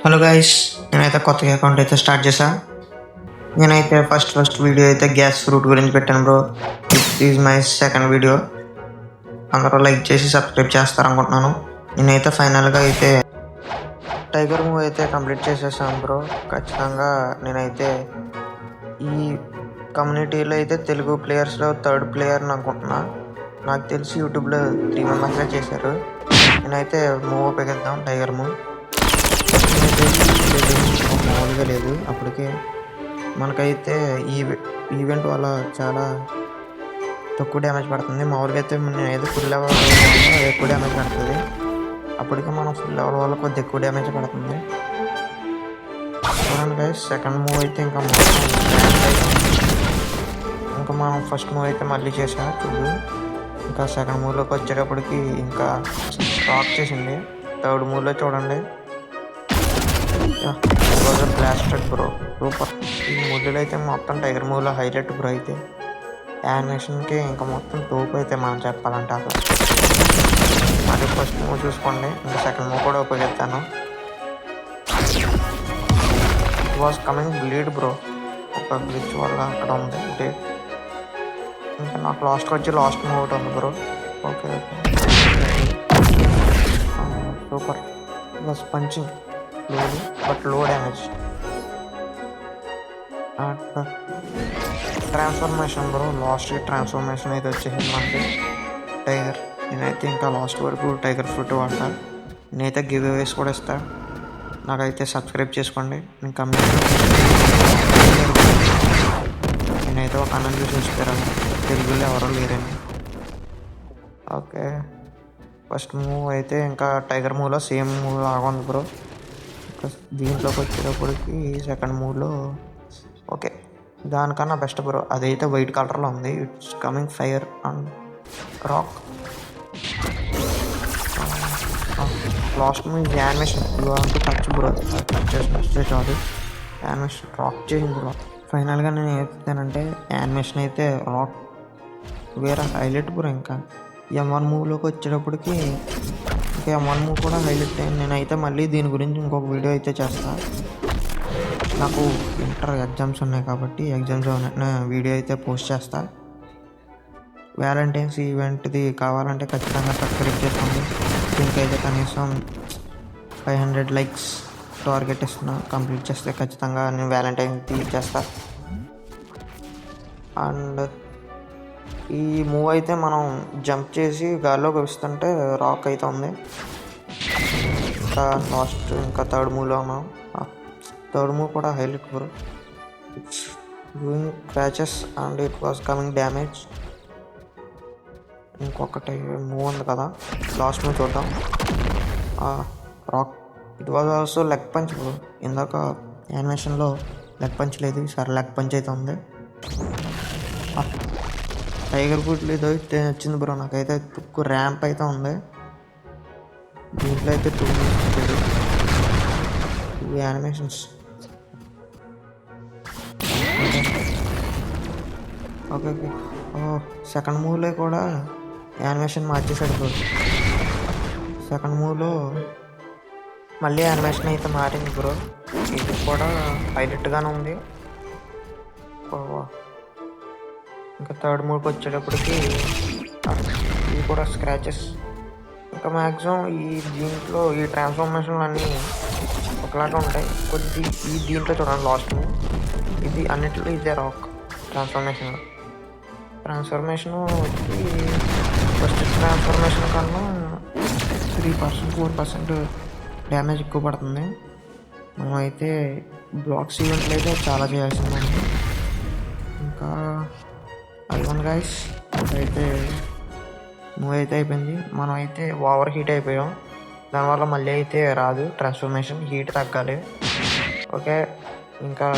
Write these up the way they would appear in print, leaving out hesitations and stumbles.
Hello guys, నేనైతే కొత్తగా account అయితే స్టార్ట్ చేశా. నేనైతే ఫస్ట్ వీడియో అయితే గ్యాస్ ఫ్రూట్ గురించి పెట్టాను bro. It is my second video. అందరూ లైక్ చేసి సబ్స్క్రైబ్ చేస్తారనుకుంటున్నాను. నేనైతే ఫైనల్గా అయితే టైగర్ మూవీ అయితే కంప్లీట్ చేసేసాను బ్రో. ఖచ్చితంగా నేనైతే ఈ కమ్యూనిటీలో అయితే తెలుగు ప్లేయర్స్లో థర్డ్ ప్లేయర్ని అనుకుంటున్నా. నాకు తెలిసి యూట్యూబ్లో 3 మెంబర్స్గా చేశారు. నేనైతే మూవ్ ఉపయోగిద్దాం టైగర్ మూవ్. మామూలుగా లేదు. అప్పటికే మనకైతే ఈవెంట్ వల్ల చాలా తక్కువ డ్యామేజ్ పడుతుంది. మామూలుగా అయితే నేను ఏదో ఫుల్ లెవెల్ ఎక్కువ డ్యామేజ్ పడుతుంది. అప్పటికే మనం ఫుల్ లెవెల్ వల్ల కొద్దిగా ఎక్కువ డ్యామేజ్ పడుతుంది. చూడండి గైస్, సెకండ్ మూవ్ అయితే ఇంకా మనం ఫస్ట్ మూవ్ అయితే మళ్ళీ చేసా చూడు. ఇంకా సెకండ్ మూవ్లోకి వచ్చేటప్పటికి ఇంకా రాక్ చేసింది. థర్డ్ మూవ్లో చూడండి, బ్లాస్టెడ్ బ్రో, సూపర్. ఈ మూవీలో అయితే మొత్తం టైగర్ మూవీలో హైలైట్ బ్రో. అయితే యానిమేషన్కి ఇంకా మొత్తం టోప్ అయితే మనం చెప్పాలంటే అసలు. మరి ఫస్ట్ మూవ్ చూసుకోండి, ఇంకా సెకండ్ మూవ్ కూడా ఉపయోగిస్తాను. It was coming bleed bro. ఒక గ్లిచ్ వల్ల అక్కడ ఉంది అంటే. ఇంకా నాకు లాస్ట్ మూవ్ ఒకటి ఉంది bro. Okay super. It was punching but low damage. Transformation bro, last transformation అయితే వచ్చేసింది మనకి టైగర్. నేనైతే ఇంకా లాస్ట్ వరకు టైగర్ ఫ్రూట్ వాడతా. నేనైతే గివ్ అవేస్ కూడా ఇస్తా. నాకైతే సబ్స్క్రైబ్ చేసుకోండి. ఇంకా నేనైతే ఒక అన్నది చూస్తాను, తెలుగులో ఎవరో లేరని. ఓకే, ఫస్ట్ మూవ్ అయితే ఇంకా టైగర్ మూవ్లో సేమ్ మూవ్ లాగా ఉంది బ్రో. దీంట్లోకి వచ్చేటప్పటికి సెకండ్ మూవ్లో ఓకే దానికన్నా బెస్ట్ బ్రో. అదైతే వైట్ కలర్లో ఉంది. It's coming fire and rock. Last move animation అంటూ టచ్ బ్రో, టచ్ చేసి చాలు. యానిమేషన్ రాక్ చేసింది బ్రో. ఫైనల్గా నేను ఏం చెప్తానంటే యానిమేషన్ అయితే రాక్ వేరే హైలైట్ బ్రో. ఇంకా M1 మూవ్లోకి వచ్చేటప్పటికి ఇంకా M1 మూవ్ కూడా హైలైట్ అయింది. నేనైతే మళ్ళీ దీని గురించి ఇంకొక వీడియో అయితే చేస్తాను. నాకు ఇంటర్ ఎగ్జామ్స్ ఉన్నాయి కాబట్టి ఎగ్జామ్స్ వీడియో అయితే పోస్ట్ చేస్తా. వ్యాలంటైన్స్ ఈవెంట్ది కావాలంటే ఖచ్చితంగా సబ్స్క్రైబ్ చేసుకోండి. దీనికైతే కనీసం 500 లైక్స్ టార్గెట్ ఇస్తున్నా. కంప్లీట్ చేస్తే ఖచ్చితంగా నేను వ్యాలంటైన్స్ది చేస్తా. అండ్ ఈ మూవ్ అయితే మనం జంప్ చేసి గాల్లోకి వస్తుంటే రాక్ అయితే ఉంది. ఇంకా లాస్ట్ ఇంకా థర్డ్ మూవ్లో ఉన్నాం. థర్డ్ మూవ్ కూడా highlight bro. It's doing crotchets and it was coming damage. ఇంకొకటి మూవ్ ఉంది కదా, లాస్ట్ మూవ్ చూద్దాం. Rock. It was also leg punch bro. ఇందాక యానిమేషన్లో లెగ్ పంచ్ లేదు, ఈసారి లెగ్ పంచ్ అయితే ఉంది. టైగర్ ఫుట్ ఏదో వచ్చింది బ్రో. నాకైతే తుక్కు ర్యాంప్ అయితే ఉంది. దీంట్లో అయితే 2 యానిమేషన్స్. ఓకే సెకండ్ మూవ్లో కూడా యానిమేషన్ మార్చేసాడు బ్రో. సెకండ్ మూవ్లో మళ్ళీ యానిమేషన్ అయితే మారింది బ్రో. ఇది కూడా హైలైట్గానే ఉంది. ఇంకా థర్డ్ మూవ్కి వచ్చేటప్పటికి ఇవి కూడా స్క్రాచెస్. ఇంకా మ్యాక్సిమం దీంట్లో ఈ ట్రాన్స్ఫర్మేషన్లు అన్నీ ఒకలాగా ఉంటాయి. దీంట్లో చూడండి లాస్ట్ మూవ్ ఇది అన్నిట్లో ఇదే రాక్ ట్రాన్స్ఫర్మేషన్ వచ్చి ఫస్ట్ ట్రాన్స్ఫర్మేషన్ కన్నా 3% 4% డ్యామేజ్ ఎక్కువ పడుతుంది. మనం అయితే బ్లాక్స్ ఈవెంట్లు అయితే చాలా చేయాల్సింది ఉంది. ఇంకా అయిపోయింది గైస్. అయితే మూవ్ అయితే అయిపోయింది. మనం అయితే ఓవర్ హీట్ అయిపోయాం. దానివల్ల మళ్ళీ అయితే రాదు ట్రాన్స్ఫర్మేషన్, హీట్ తగ్గాలి. ఓకే, ఇంకా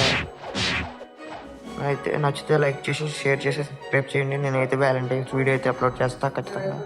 అయితే నచ్చితే లైక్ చేసి షేర్ చేసి సబ్స్క్రైబ్ చేయండి. నేనైతే వ్యాలంటైన్స్ వీడియో అయితే అప్లోడ్ చేస్తాను ఖచ్చితంగా.